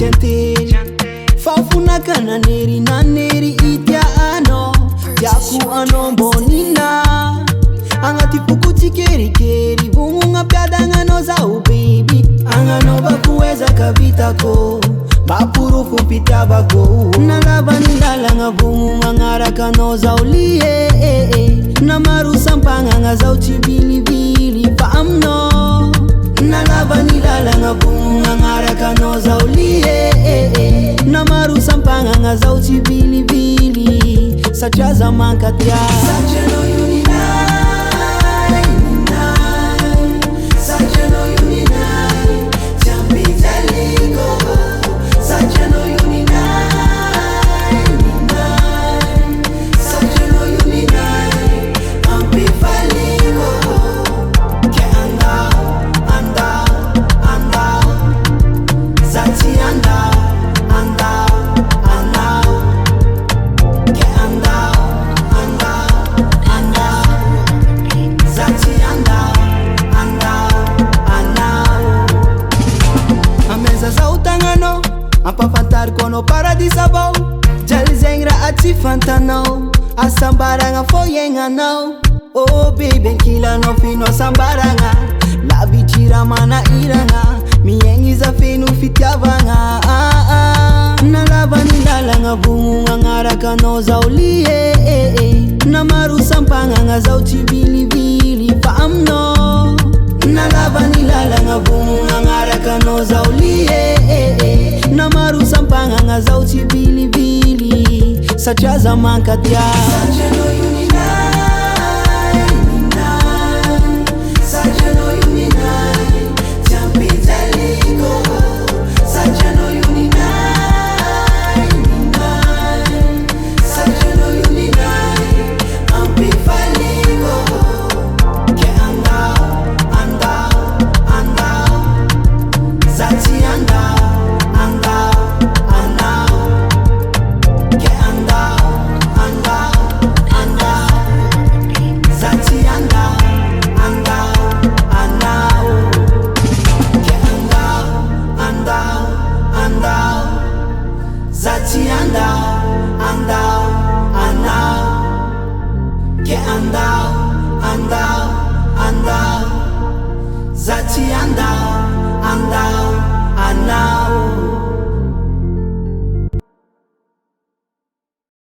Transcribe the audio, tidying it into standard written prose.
chanteri fafuna kana neri na neri itia ano yaku ano bonina angati puku tikeri keri bunga piadanga no zau baby angano bakuweza kavitako bapuru kumpita bago nalava nilalanga bunga ngaraka no zaulie na maru sampanga nga zau chibilibili famno nalava nilalanga bunga ngaraka no zaulie na maru sampanga nga zau chibilibili sachaza mankatia Sajano ampafantar kono paradisabao jalizengra ati fantano asambaranga foyengano oh baby kila no fino sambaranga la bichira mana iranga miyengiza finu fitiavanga na lavani lalanga bunga ngaraka no zaulie na maru sampanga nga zauchibilibili famno na lavani lalanga bunga ngaraka no zaulie na maru sampanga nga zauchibilibili sachaza mankatia